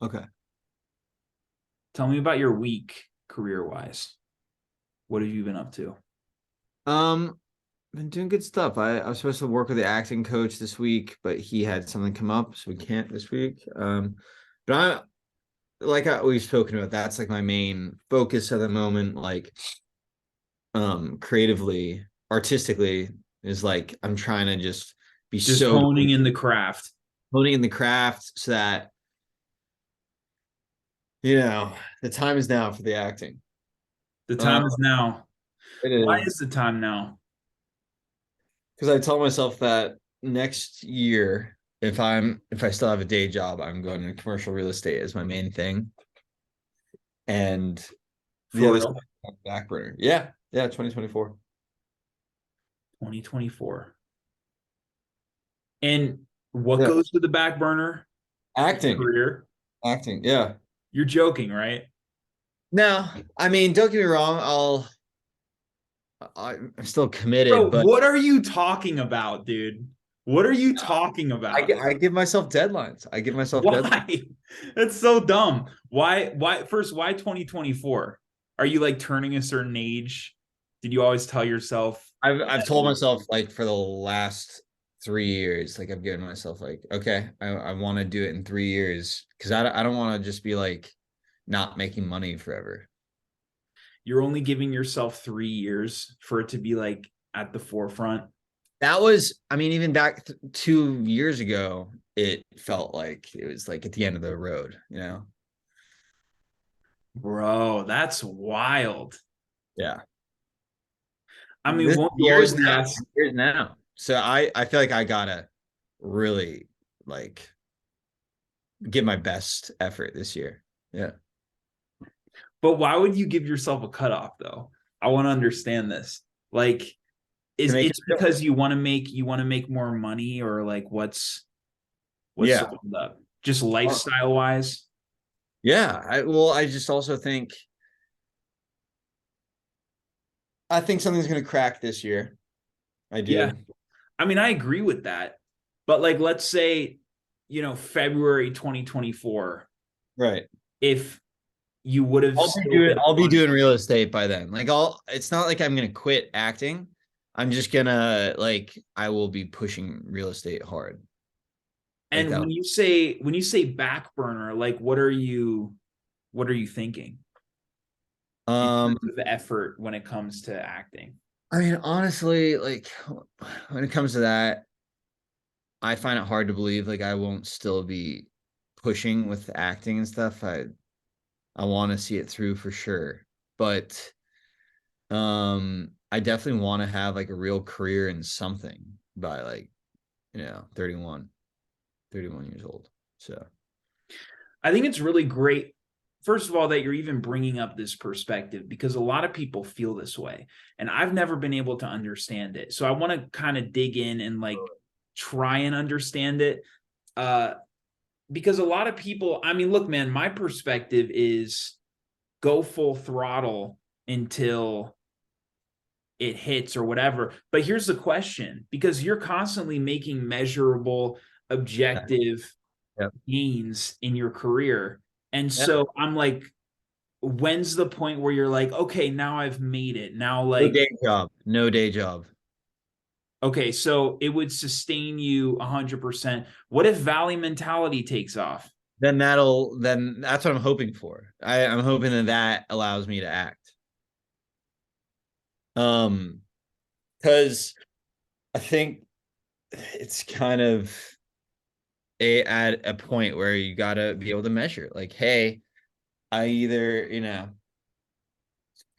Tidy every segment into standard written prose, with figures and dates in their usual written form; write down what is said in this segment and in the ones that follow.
Okay. Tell me about your week career-wise. What have you been up to? Um, been doing good stuff. I was supposed to work with the acting coach this week, but he had something come up, so we can't this week. But we've spoken about, that's like my main focus at the moment, like creatively, artistically, is like I'm trying to just be Just so honing in the craft. honing in the craft so that you know the time is now for the acting. The Uh, time is now. it Why is is the time now? because I tell myself that next year, if I still have a day job, I'm going to commercial real estate as my main thing, and the For other stuff real? on the back burner. Yeah, yeah, 2024. 2024. And what Yeah, goes to the back burner? acting, Career? acting. Yeah. You're joking, right? No, I mean, don't get me wrong. I'm still committed, Bro, but what are you talking about, dude? What are you talking about? I give myself deadlines. I give myself deadlines. Why? That's so dumb. Why 2024? Are you like turning a certain age? Did you always tell yourself I've that told myself like for the last 3 years, like I've given myself like, okay, I want to do it in 3 years because I don't want to just be like not making money forever. you're only giving yourself 3 years for it to be like at the forefront? That was, I mean, even back 2 years ago, it felt like it was like at the end of the road, you know? Bro, that's wild. Yeah. I mean, This won't you years always now, ask? years now. So I feel like I gotta really like give my best effort this year. Yeah. But why would you give yourself a cutoff though? I want to understand this. Like, To is make it's it. because you want to make more money, or like what's the Yeah. hold up? Just lifestyle wise? Yeah. I just also think something's gonna crack this year. I Yeah. do. I mean, I agree with that. But like let's say, February 2024, Right. if you would have still been I'll be on. doing real estate by then. Like it's not like I'm gonna quit acting. I'm just gonna like I will be pushing real estate hard. Like And that. when you say back burner, like what are you thinking in Um, terms of effort when it comes to acting? I mean, honestly, like when it comes to that, I find it hard to believe like I won't still be pushing with acting and stuff. I want to see it through for sure. But I definitely want to have like a real career in something by like, 31 years old. So, I think it's really great, first of all, that you're even bringing up this perspective because a lot of people feel this way. And I've never been able to understand it. So I want to kind of dig in and like try and understand it. Uh, because a lot of people, I mean, look, man, my perspective is go full throttle until it hits or whatever. But here's the question, because you're constantly making measurable, yeah. objective Yep. gains in your career. And Yeah. so I'm like, when's the point where you're like, okay, now I've made it? Now, No like, day job. No day job. okay, so it would sustain you 100%. What if Valley mentality takes off? Then that's what I'm hoping for. I'm hoping that that allows me to act. Um, because I think it's kind of at a point where you gotta be able to measure. Like, hey, I either,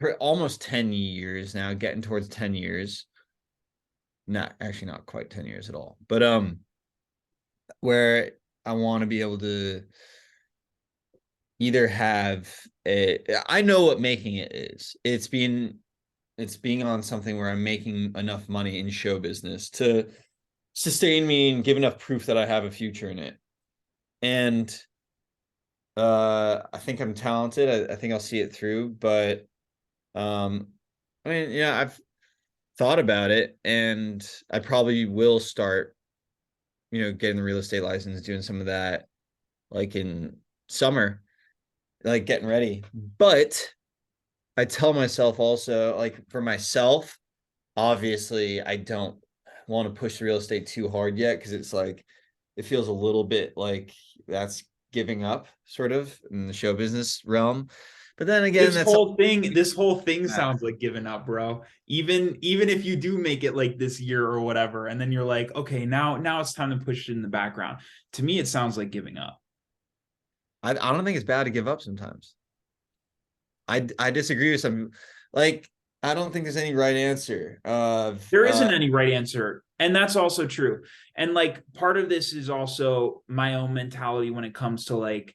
for almost 10 years now, getting towards 10 years. Not actually not quite 10 years at all. But where I want to be able to either have I know what making it is. It's being on something where I'm making enough money in show business to sustain me and give enough proof that I have a future in it. And I think I'm talented. I think I'll see it through, but um I mean, yeah, I've thought about it and I probably will start, getting the real estate license, doing some of that like in summer, like getting ready. But I tell myself also, like for myself, obviously I don't want to push the real estate too hard yet because it's like it feels a little bit like that's giving up sort of in the show business realm. But then again, that's This whole thing sounds like giving up, bro. Even if you do make it like this year or whatever, and then you're like, okay, now it's time to push it in the background. To me, it sounds like giving up. I don't think it's bad to give up sometimes. I disagree with some, like I don't think there's any right answer of There isn't any right answer. And that's also true. And like part of this is also my own mentality when it comes to like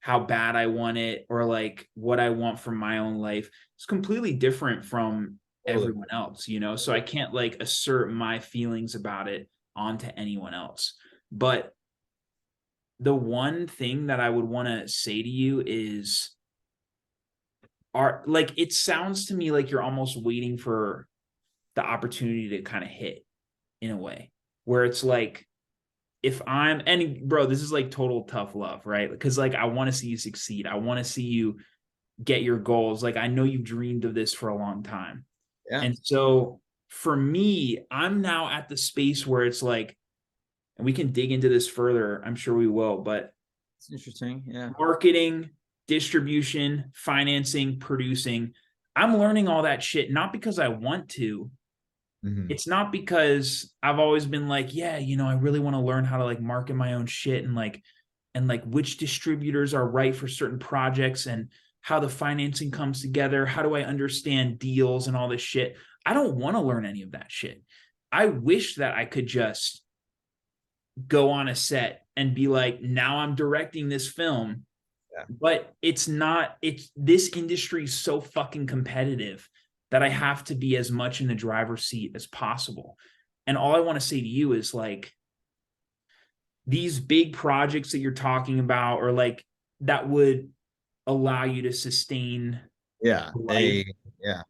how bad I want it or like what I want from my own life. It's completely different from totally. everyone else, you know? So I can't like assert my feelings about it onto anyone else. But the one thing that I would want to say to you is are like it sounds to me like you're almost waiting for the opportunity to kind of hit in a way where it's like if I'm and bro, this is like total tough love, right? Because like I want to see you succeed. I want to see you get your goals. Like I know you've dreamed of this for a long time. Yeah, And so for me, I'm now at the space where it's like, and we can dig into this further, I'm sure we will, but it's interesting. Yeah. marketing, distribution, financing, producing, I'm learning all that shit, not because I want to, Mhm. it's not because I've always been like, yeah, you know, I really want to learn how to like market my own shit and like which distributors are right for certain projects and how the financing comes together. How do I understand deals and all this shit? I don't want to learn any of that shit. I wish that I could just go on a set and be like, now I'm directing this film, Yeah. but it's not, it's this industry is so fucking competitive that I have to be as much in the driver's seat as possible. And all I want to say to you is like these big projects that you're talking about, or like that would allow you to sustain Yeah. life, Yeah.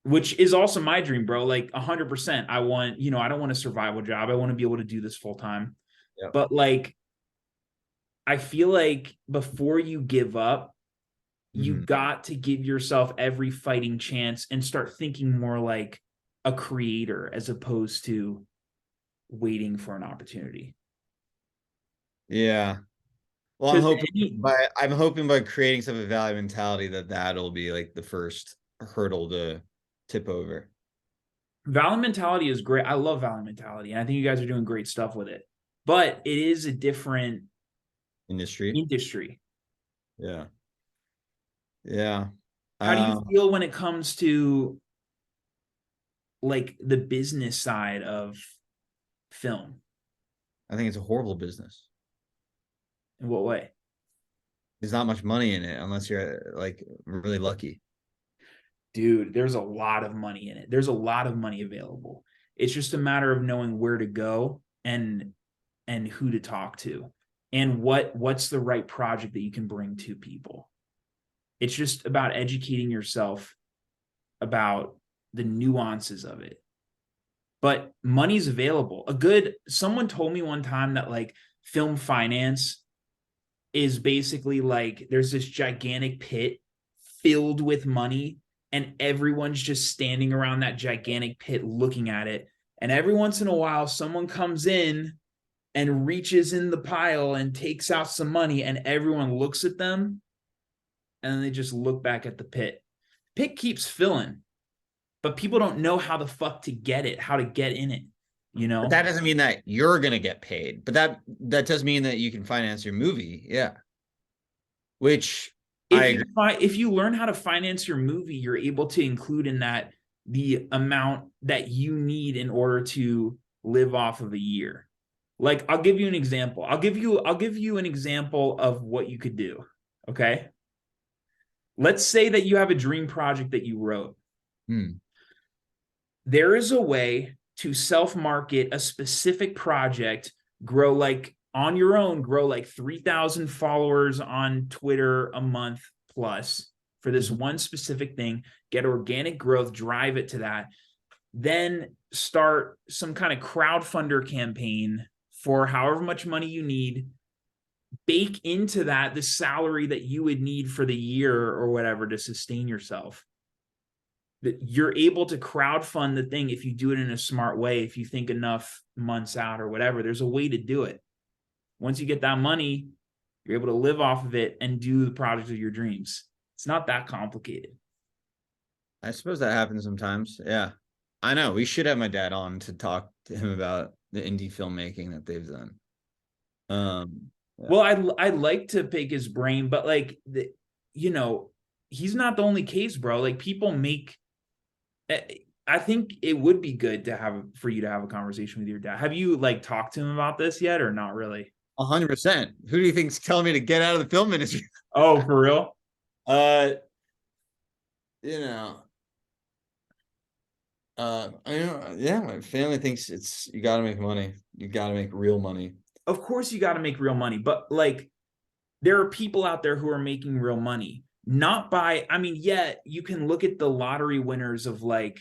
which is also my dream, bro. Like 100%. I want, you know, I don't want a survival job. I want to be able to do this full time. Yep. But like, I feel like before you give up, you Mhm. got to give yourself every fighting chance and start thinking more like a creator as opposed to waiting for an opportunity. Yeah. Well, Because I'm hoping by creating some of value mentality that that'll be like the first hurdle to tip over Valid mentality is great. I love valid mentality, and I think you guys are doing great stuff with it. But it is a different industry. industry. Yeah. Yeah. How do you Um, feel when it comes to like the business side of film? I think it's a horrible business. In what way? There's not much money in it unless you're like really lucky. Dude, there's a lot of money in it. There's a lot of money available. It's just a matter of knowing where to go and who to talk to and what's the right project that you can bring to people. It's just about educating yourself about the nuances of it. But money's available. Someone told me one time that like film finance is basically like there's this gigantic pit filled with money and everyone's just standing around that gigantic pit looking at it, and every once in a while someone comes in and reaches in the pile and takes out some money and everyone looks at them and then they just look back at the pit. Pit keeps filling, but people don't know how the fuck to get it, how to get in it, you But know? that doesn't mean that you're gonna get paid. But that does mean that you can finance your movie. Yeah. Which I agree. If you learn how to finance your movie, you're able to include in that the amount that you need in order to live off of a year. Like I'll give you an example. I'll give you an example of what you could do. Okay? Let's say that you have a dream project that you wrote. Hmm. There is a way to self-market a specific project, grow like on your own, grow like 3,000 followers on Twitter a month plus for this Mhm. one specific thing, get organic growth, drive it to that, then start some kind of crowdfunder campaign for however much money you need bake into that the salary that you would need for the year or whatever to sustain yourself. That you're able to crowdfund the thing if you do it in a smart way, if you think enough months out or whatever. There's a way to do it. Once you get that money, you're able to live off of it and do the project of your dreams. It's not that complicated. I suppose that happens sometimes. Yeah. I know. We should have my dad on to talk to him about the indie filmmaking that they've done. Yeah. Well, I'd like to pick his brain, but like you know, he's not the only case, bro. Like people make I think it would be good to have for you to have a conversation with your dad. Have you like talked to him about this yet or not really? 100%. Who do you think's telling me to get out of the film industry? Oh, for real? Uh, you know, I know, yeah, my family thinks it's you got to make money. You got to make real money. Of course you got to make real money, but like there are people out there who are making real money. Not by, I mean, yeah, you can look at the lottery winners of like,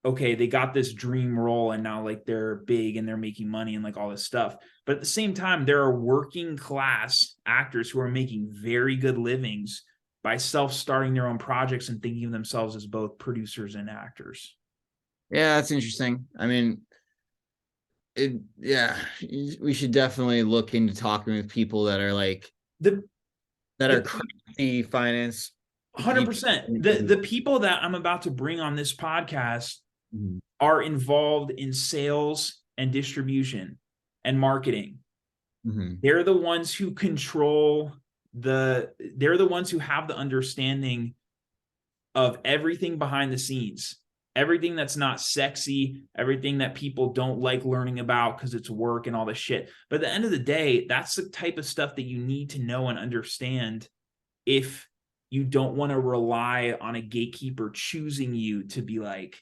okay, they got this dream role and now like they're big and they're making money and like all this stuff. But at the same time, there are working class actors who are making very good livings by self-starting their own projects and thinking of themselves as both producers and actors. Yeah, that's interesting. I mean, yeah, we should definitely look into talking with people that are like The that are the crazy finance. 100%. The people that I'm about to bring on this podcast are involved in sales and distribution and marketing. They're the ones who control they're the ones who have the understanding of everything behind the scenes, everything that's not sexy, everything that people don't like learning about because it's work and all this shit. But at the end of the day, that's the type of stuff that you need to know and understand if you don't want to rely on a gatekeeper choosing you to be like,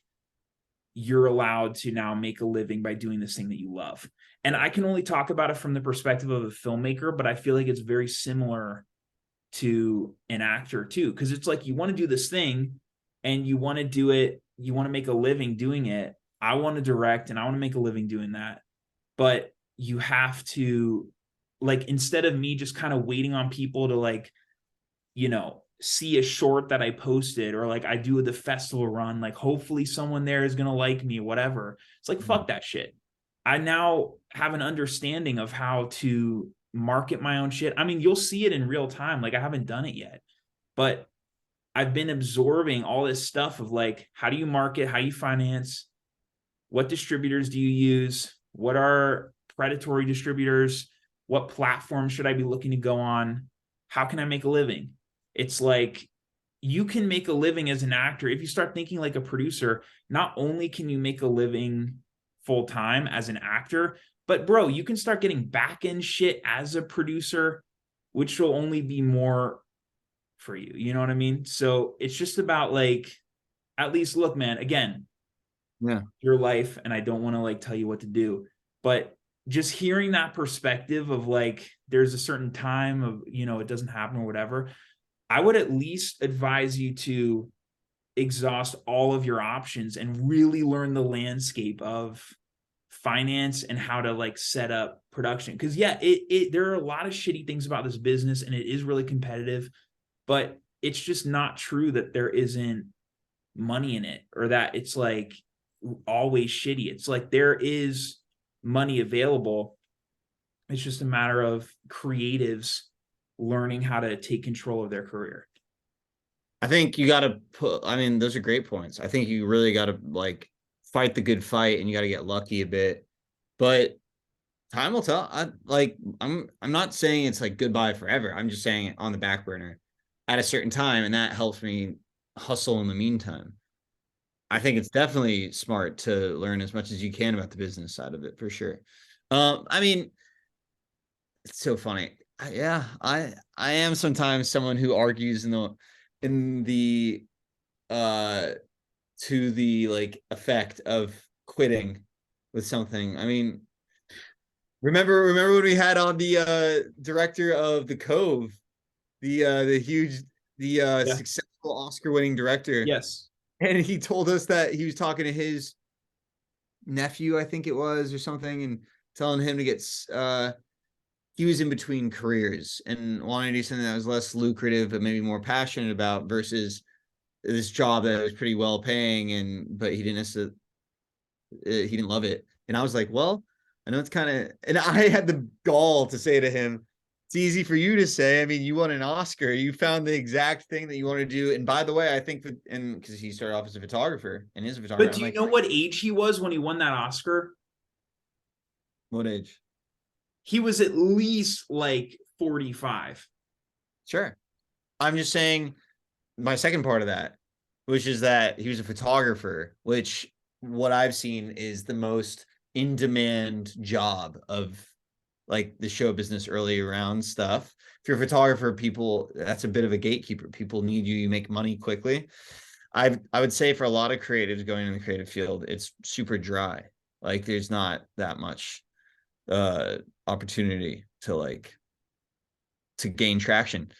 you're allowed to now make a living by doing this thing that you love. And I can only talk about it from the perspective of a filmmaker, but I feel like it's very similar to an actor too. Cause it's like, you want to do this thing and you want to do it. You want to make a living doing it. I want to direct and I want to make a living doing that. But you have to like, instead of me just kind of waiting on people to like, you know, see a short that I posted or like I do the festival run, like hopefully someone there is going to like me, whatever. It's like, fuck that shit. I now have an understanding of how to market my own shit. I mean, you'll see it in real time. Like I haven't done it yet, but I've been absorbing all this stuff of like, how do you market? How do you finance? What distributors do you use? What are predatory distributors? What platform should I be looking to go on? How can I make a living? It's like you can make a living as an actor. If you start thinking like a producer, not only can you make a living full time as an actor, but bro, you can start getting back end shit as a producer, which will only be more for you. You know what I mean? So it's just about like, at least look, man, again, Yeah. your life. And I don't want to like tell you what to do, but just hearing that perspective of like, there's a certain time of, you know, it doesn't happen or whatever. I would at least advise you to exhaust all of your options and really learn the landscape of finance and how to like set up production. Because yeah, there are a lot of shitty things about this business and it is really competitive, but it's just not true that there isn't money in it or that it's like always shitty. It's like there is money available. It's just a matter of creatives learning how to take control of their career. I think you got to put, I mean, those are great points. I think you really got to like fight the good fight and you got to get lucky a bit, but time will tell. I'm not saying it's like goodbye forever. I'm just saying it on the back burner at a certain time. And that helps me hustle in the meantime. I think it's definitely smart to learn as much as you can about the business side of it for sure. I mean, it's so funny. I am sometimes someone who argues in the uh to the like effect of quitting with something. I mean, remember when we had on the director of The Cove, the huge Yeah. successful Oscar winning director, Yes. and he told us that he was talking to his nephew, I think it was, or something, and telling him to he was in between careers and wanted to do something that was less lucrative but maybe more passionate about versus this job that was pretty well paying and but he didn't necessarily he didn't love it. And I was like, well, I know it's kind of, and I had the gall to say to him, it's easy for you to say. I mean, you won an Oscar, you found the exact thing that you want to do. And by the way, I think that, and because he started off as a photographer and is a photographer, But I'm do you like, know what age he was when he won that Oscar? what age? He was at least like 45. Sure. I'm just saying my second part of that, which is that he was a photographer, which what I've seen is the most in demand job of like the show business early around stuff. If you're a photographer, people, that's a bit of a gatekeeper. People need you, you make money quickly. I would say for a lot of creatives going in the creative field, it's super dry. Like there's not that much opportunity to like to gain traction.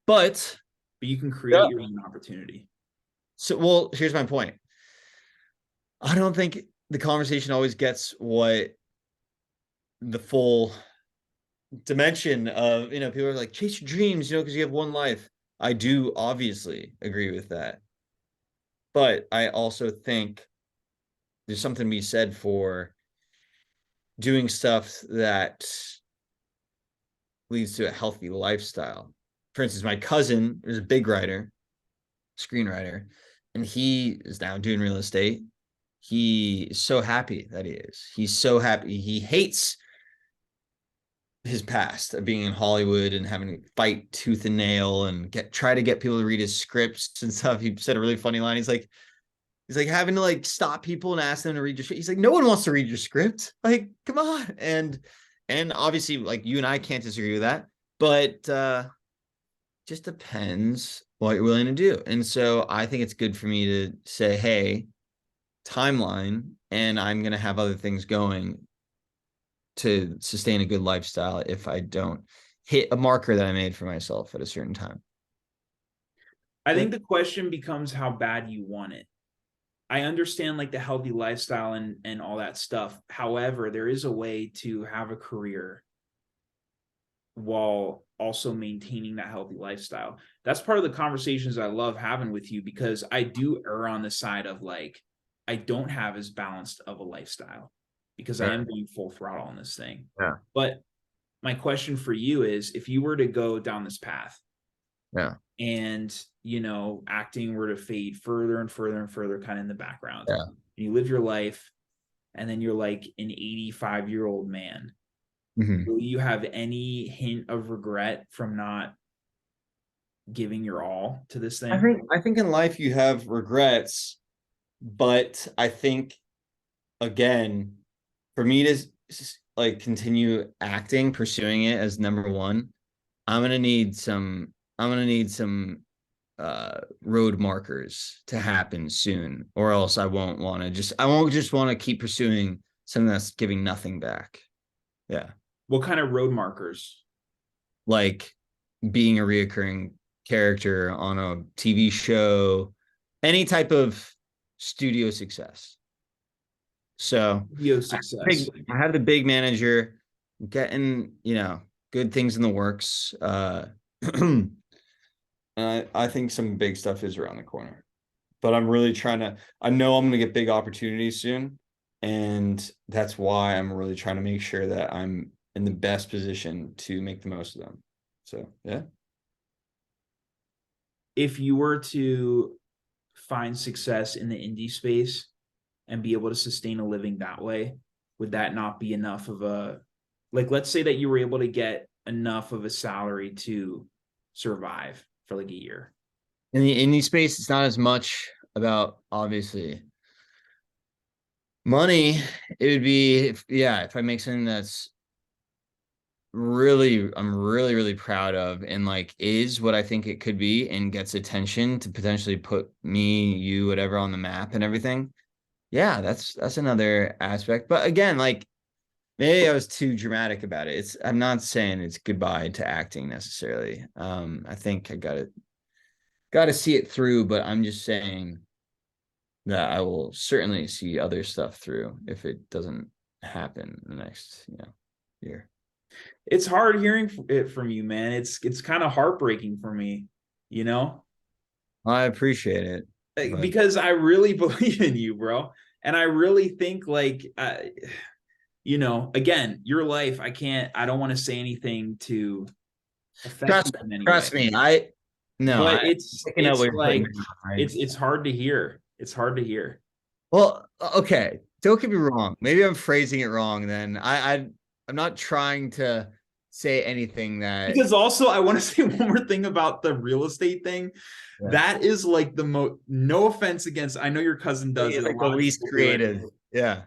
But But you can create yeah. your own opportunity. So well, here's my point. I don't think the conversation always gets what the full dimension of, people are like, chase your dreams, because you have one life. I do obviously agree with that. But I also think there's something to be said for doing stuff that leads to a healthy lifestyle. For instance, my cousin is a big writer, screenwriter, and he is now doing real estate. He is so happy that he is. He's so happy. He hates his past of being in Hollywood and having to fight tooth and nail and try to get people to read his scripts and stuff. He said a really funny line. He's like having to like stop people and ask them to read your script. He's like, no one wants to read your script. Like, come on. And obviously, like you and I can't disagree with that, but just depends what you're willing to do. And so I think it's good for me to say, hey, timeline, and I'm gonna have other things going to sustain a good lifestyle if I don't hit a marker that I made for myself at a certain time. I think the question becomes how bad you want it. I understand like the healthy lifestyle and all that stuff. However, there is a way to have a career while also maintaining that healthy lifestyle. That's part of the conversations I love having with you because I do err on the side of like I don't have as balanced of a lifestyle because I am going full throttle on this thing. Yeah. But my question for you is if you were to go down this path, Yeah. and acting were to fade further and further and further kind of in the background, Yeah. you live your life and then you're like an 85-year-old man, will you have any hint of regret from not giving your all to this thing? I think in life you have regrets, but I think again, for me to like continue acting, pursuing it as number one, I'm gonna need some road markers to happen soon, or else I won't just want to keep pursuing something that's giving nothing back. Yeah. What kind of road markers? Like being a reoccurring character on a TV show, any type of studio success. So Video success. I had the big manager getting, good things in the works. I think some big stuff is around the corner, but I'm really I know I'm going to get big opportunities soon. And that's why I'm really trying to make sure that I'm in the best position to make the most of them. So, yeah. If you were to find success in the indie space and be able to sustain a living that way, would that not be enough of like, let's say that you were able to get enough of a salary to survive for like a year? In the indie space, it's not as much about obviously money. It would be, if I make something that's I'm really, really proud of and like is what I think it could be and gets attention to potentially put me, you, whatever on the map and everything. Yeah, that's another aspect. But again, like maybe I was too dramatic about it. I'm not saying it's goodbye to acting necessarily. I think I gotta see it through, but I'm just saying that I will certainly see other stuff through if it doesn't happen the next, year. It's hard hearing it from you, man. It's kind of heartbreaking for me, you know, I appreciate it, but because I really believe in you, bro. And I really think like you know, again, your life, I don't want to say anything to affect you in any way. trust me, I no, But I picking up it's what you're putting like down, right? it's hard to hear. It's hard to hear. Well, okay. Don't get me wrong. Maybe I'm phrasing it wrong then. I'm not trying to say anything that Because also I want to say one more thing about the real estate thing. yeah, That is like the most, no offense against, I know your cousin does it. A like the lot of least people do it. creative. Yeah.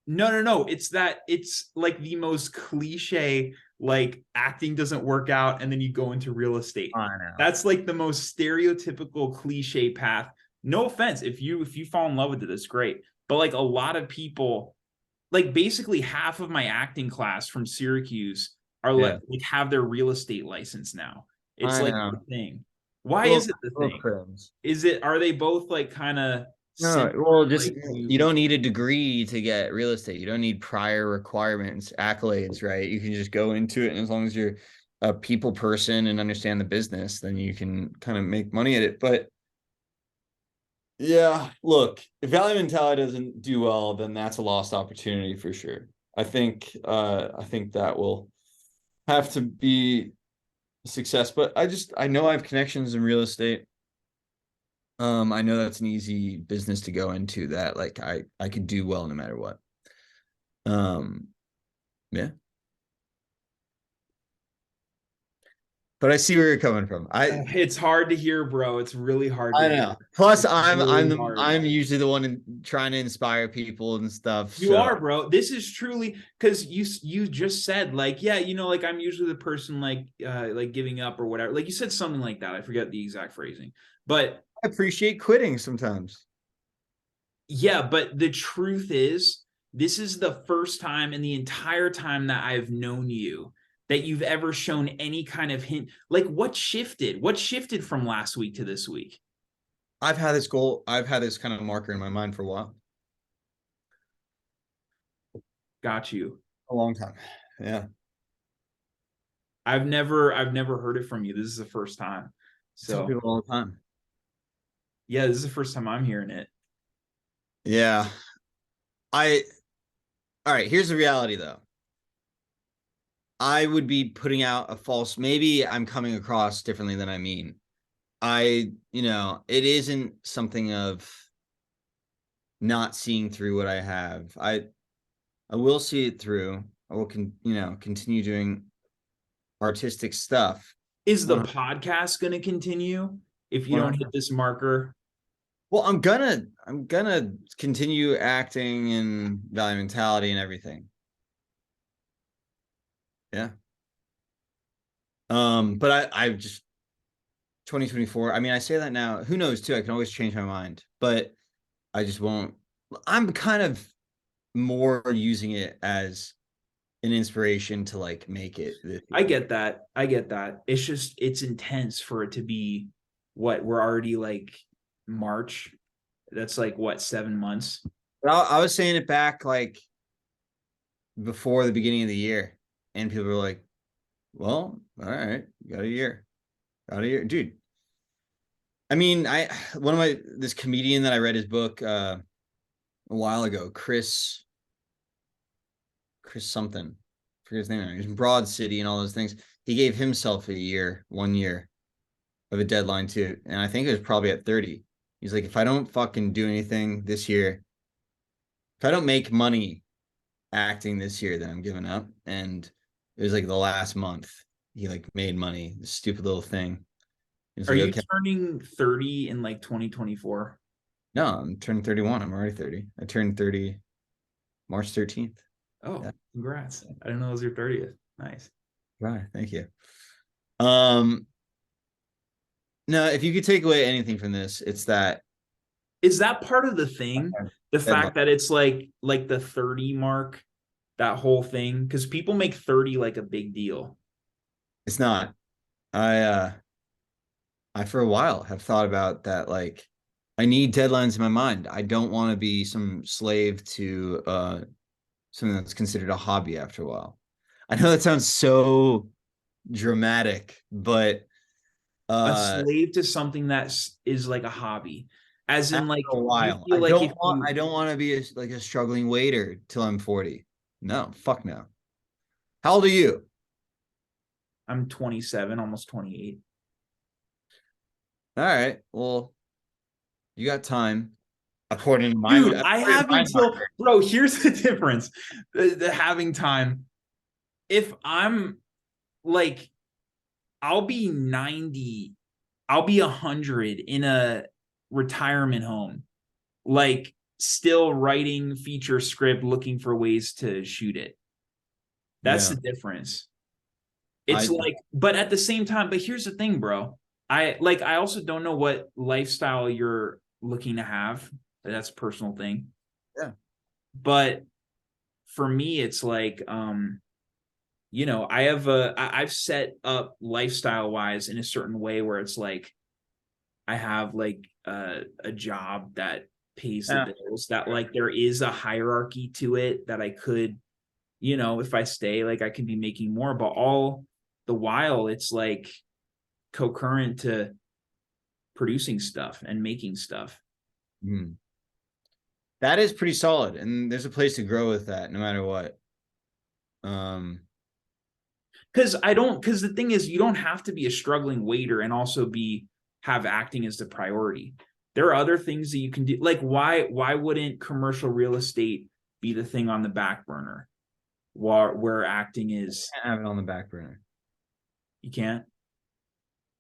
No, no, no. It's that it's like the most cliche, like acting doesn't work out and then you go into real estate. I know. That's like the most stereotypical cliche path. No offense. If you fall in love with it, that's great. But like a lot of people, like basically half of my acting class from Syracuse are Yeah. like have their real estate license now. It's I like the know. thing. Why Little is it the little thing? crims. Is it are they both like kind of No, similar? well, just Like you you don't need a degree to get real estate. You don't need prior requirements, accolades, right? You can just go into it, and as long as you're a people person and understand the business, then you can kind of make money at it. But yeah, look, if Valley Mentality doesn't do well, then that's a lost opportunity for sure. I think that will have to be a success. But I know I have connections in real estate. I know that's an easy business to go into that like I could do well no matter what. Um, yeah. But I see where you're coming from. it's hard to hear, bro. It's really hard to I hear. know. Plus, It's really hard. I'm usually the one trying to inspire people and stuff. You So are, bro. This is truly because you just said like, yeah, you know, like I'm usually the person like giving up or whatever. Like you said something like that. I forget the exact phrasing. But I appreciate quitting sometimes. yeah, but the truth is, this is the first time in the entire time that I've known you that you've ever shown any kind of hint. Like what shifted? What shifted from last week to this week? I've had this goal. I've had this kind of marker in my mind for a while, Got you. a long time. Yeah, I've never heard it from you. This is the first time. I tell So people all the time. yeah, this is the first time I'm hearing it. Yeah, I. All right. Here's the reality, though. I would be putting out a false. Maybe I'm coming across differently than I mean. It isn't something of not seeing through what I have. I will see it through. I will continue doing artistic stuff. Is the One, podcast going to continue if you don't hit 100. this marker? Well, I'm gonna continue acting and Valley Mentality and everything. Yeah. But I just 2024. I mean, I say that now. Who knows too? I can always change my mind, but I just won't. I'm kind of more using it as an inspiration to like make it this I year. get that. I get that. It's just it's intense for it to be what we're already like March. That's like what 7 months. But I was saying it back like before the beginning of the year, and people were like, "Well, all right, got a year, dude." I mean, I one of my this comedian that I read his book a while ago, Chris something, I forget his name. He's in Broad City and all those things. He gave himself 1 year of a deadline too, and I think it was probably at 30. He's like, if I don't fucking do anything this year, if I don't make money acting this year, then I'm giving up. And it was like the last month he like made money, this stupid little thing. It's Are like, you okay, turning 30 in like 2024? no, I'm turning 31. I'm already 30. I turned 30 March 13th. Oh, Yeah. congrats. I didn't know it was your 30th. Nice. Right. Thank you. Um, no, if you could take away anything from this, it's that Is that part of the thing? The deadline. fact that it's like the 30 mark, that whole thing? Because people make 30 like a big deal. It's not. I for a while have thought about that. Like, I need deadlines in my mind. I don't want to be some slave to something that's considered a hobby after a while. I know that sounds so dramatic, but A uh slave to something is like a hobby. As in, after like, a do you while, feel like if you I don't want to be like a struggling waiter till I'm 40. No, fuck no. How old are you? I'm 27, almost 28. All right. Well, you got time according to Dude, I according to have my until, marker. bro, here's the difference. The having time. If I'm like, I'll be 90, I'll be 100 in a retirement home, like still writing feature script, looking for ways to shoot it. That's Yeah. the difference. It's I like, but at the same time, but here's the thing, bro. I also don't know what lifestyle you're looking to have. That's a personal thing. yeah. But for me, it's like, I've set up lifestyle wise in a certain way where it's like I have like a job that pays the Yeah. bills, that like there is a hierarchy to it that I could, if I stay, like I can be making more, but all the while it's like co-current to producing stuff and making stuff. Hmm. That is pretty solid, and there's a place to grow with that, no matter what. Um, Because the thing is, you don't have to be a struggling waiter and also have acting as the priority. There are other things that you can do. Like why wouldn't commercial real estate be the thing on the back burner where acting is? I have it on the back burner. You can't.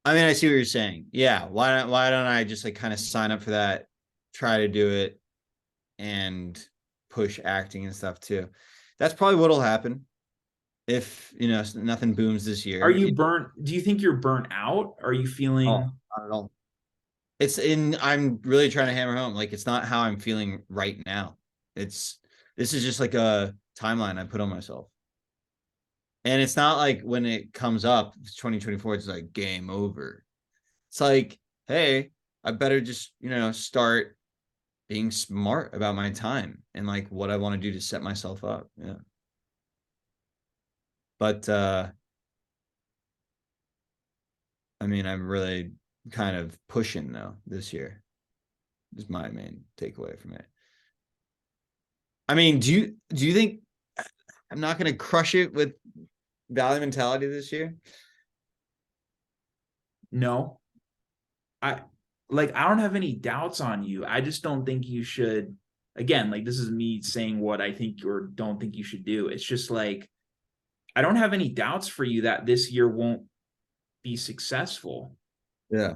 I mean, I see what you're saying. Yeah. Why don't I just like kind of sign up for that, try to do it, and push acting and stuff too. That's probably what'll happen if nothing booms this Are year. you burnt? Do you think you're burnt out? Are you Oh, feeling? not at all. I'm really trying to hammer home. Like, it's not how I'm feeling right now. It's this is just like a timeline I put on myself. And it's not like when it comes up, it's 2024, it's like game over. It's like, hey, I better just, start being smart about my time and like what I want to do to set myself up. Yeah. But I mean, I'm really kind of pushing though this year. Is my main takeaway from it. I mean, do you think I'm not going to crush it with value mentality this year? No, I I don't have any doubts on you. I just don't think you should. Again, like this is me saying what I think or don't think you should do. It's just like I don't have any doubts for you that this year won't be successful. Yeah.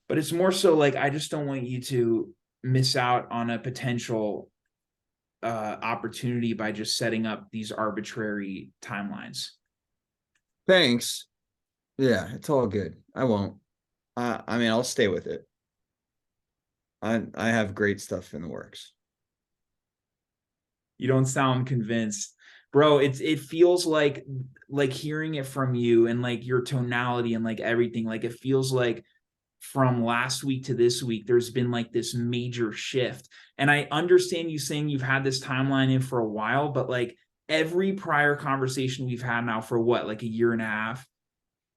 But it's more so like I just don't want you to miss out on a potential opportunity by just setting up these arbitrary timelines. Thanks. Yeah, it's all good. I won't. I mean, I'll stay with it. I have great stuff in the works. You don't sound convinced, bro. It feels like hearing it from you and like your tonality and like everything. Like it feels like from last week to this week, there's been like this major shift. And I understand you saying you've had this timeline in for a while, but like every prior conversation we've had now for what, like a year and a half,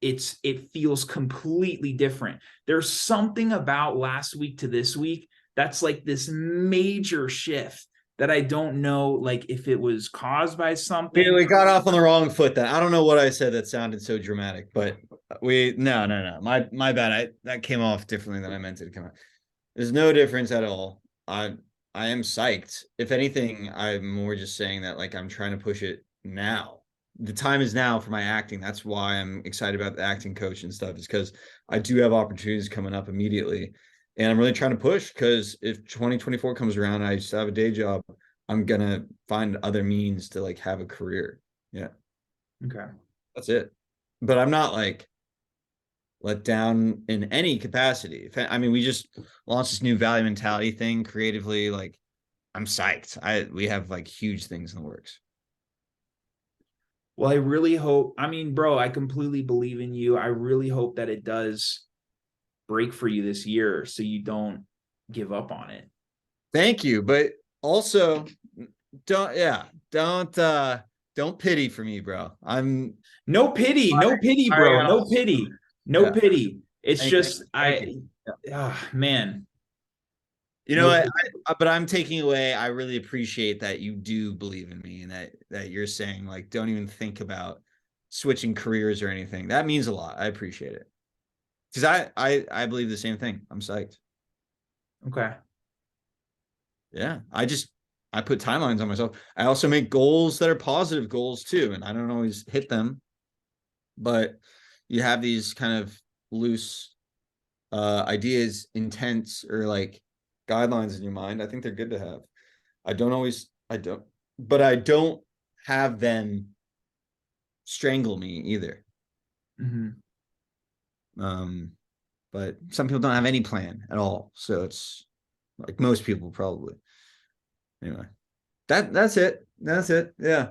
it feels completely different. There's something about last week to this week that's like this major shift that I don't know like if it was caused by We, something. we got off on the wrong foot then. I don't know what I said that sounded so dramatic, but no. My bad. That came off differently than I meant it to come out. There's no difference at all. I am psyched. If anything, I'm more just saying that like I'm trying to push it now. The time is now for my acting. That's why I'm excited about the acting coach and stuff, is because I do have opportunities coming up immediately. And I'm really trying to push because if 2024 comes around and I just have a day job, I'm gonna find other means to like have a career. Yeah, Okay. that's it. But I'm not like let down in any capacity. I mean, we just launched this new value mentality thing creatively. Like, I'm psyched. We have like huge things in the works. Well, I really hope, I mean, bro, I completely believe in you. I really hope that it does break for you this year so you don't give up on it. Thank you, but also don't don't pity for me, bro. No piddy, no pity, bro. No pity, no Yeah. pity. It's just Thank you. man, You know no what? pity. But I'm taking away. I really appreciate that you do believe in me and that you're saying like, don't even think about switching careers or anything. That means a lot. I appreciate it because I believe the same thing. I'm psyched. Okay. Yeah, I put timelines on myself. I also make goals that are positive goals too, and I don't always hit them, but you have these kind of loose ideas, intents, or like guidelines in your mind. I think they're good to have. I don't, but I don't have them strangle me either. Hmm. Um, but some people don't have any plan at all, so it's like most people probably. Anyway, that's it. That's it. Yeah.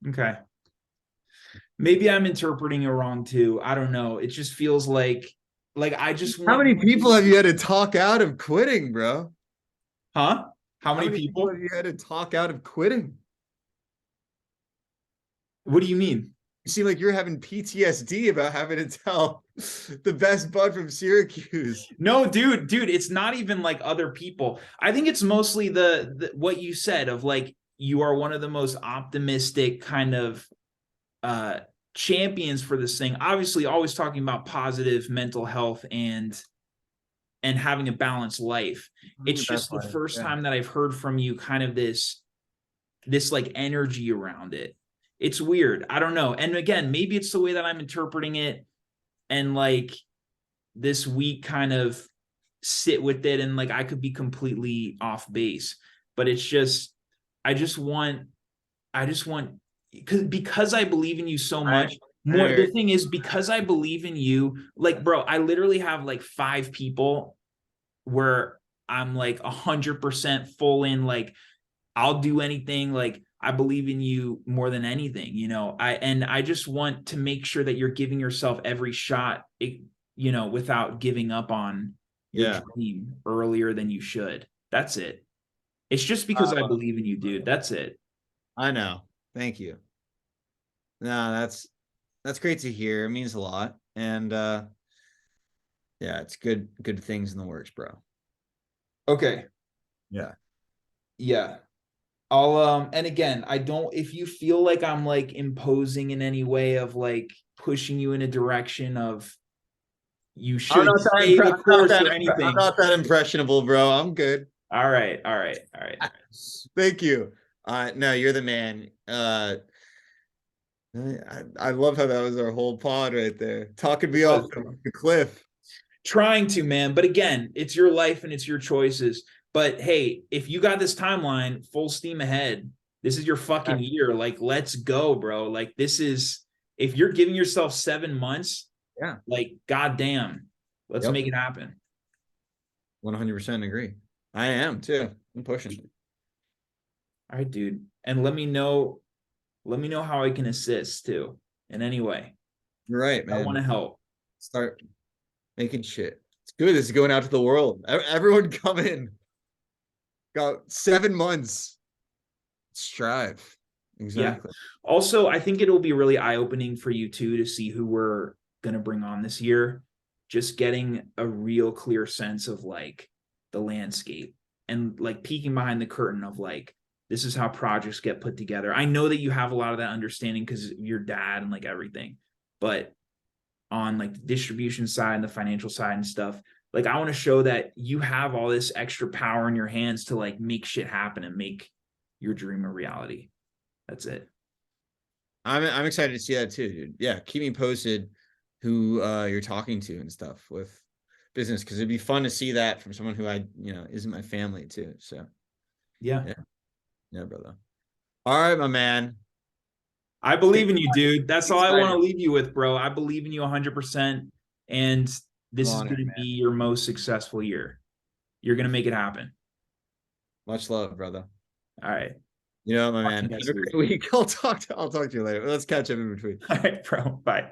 Okay. Maybe I'm interpreting it wrong too. I don't know. It just feels like I just How want many you to people have you had to talk out of quitting, bro? huh? How How many many people people? have you had to talk out of quitting? What do you mean? You seem like you're having PTSD about having to tell the best bud from Syracuse. No, dude, it's not even like other people. I think it's mostly the what you said of like you are one of the most optimistic kind of uh champions for this thing. Obviously, always talking about positive mental health and having a balanced life. Living It's your best just the life. first Yeah. time that I've heard from you kind of this like energy around it. It's weird. I don't know. And again, maybe it's the way that I'm interpreting it and like this week kind of sit with it and like I could be completely off base. But it's just I just want because I believe in you so I, much. More the thing is because I believe in you, like bro, I literally have like 5 people where I'm like 100% full in, like I'll do anything. Like I believe in you more than anything, I just want to make sure that you're giving yourself every shot, without giving up on your yeah. dream earlier than you should. That's it. It's just because I Uh, believe in you, dude. That's it. I know. Thank you. No, that's great to hear. It means a lot. And yeah, it's good things in the works, bro. Okay. Yeah. Yeah. I'll and again, I don't if you feel like I'm like imposing in any way of like pushing you in a direction of you should stay the course or I'm anything. not that impressionable, bro. I'm good. All right, all right, all right. Thank you. No, you're the man. I love how that was our whole pod right there. Talking me off the cliff. Trying to, man. But again, it's your life and it's your choices. But hey, if you got this timeline, full steam ahead. This is your fucking year. Like, let's go, bro. Like, this is if you're giving yourself 7 months, Yeah. like, goddamn, let's Yep. make it happen. 100% agree. I am too. I'm pushing. All right, dude. And let me know how I can assist too in any way. You're right, I want man. to help. Start making shit. It's good. This is going out to the world. Everyone come in. Got 7 months. Strive. Yeah. Exactly. Also, I think it'll be really eye-opening for you too to see who we're gonna bring on this year. Just getting a real clear sense of like the landscape and like peeking behind the curtain of like this is how projects get put together. I know that you have a lot of that understanding because your dad and like everything, but on like the distribution side and the financial side and stuff, like I want to show that you have all this extra power in your hands to like make shit happen and make your dream a reality. That's it. I'm excited to see that too, dude. Yeah, keep me posted who you're talking to and stuff with business because it'd be fun to see that from someone who isn't my family too. So Yeah. yeah, yeah, brother. All right, my man. I believe in you, dude. That's all I want to Excited. leave you with, bro. I believe in you 100%. And I'm this is on it, going to be man. your most successful year. You're going to make it happen. Much love, brother. All right. You know, my Talk to man. you Have next a week. great week. I'll talk to you later. Let's catch up in between. All right, bro. Bye.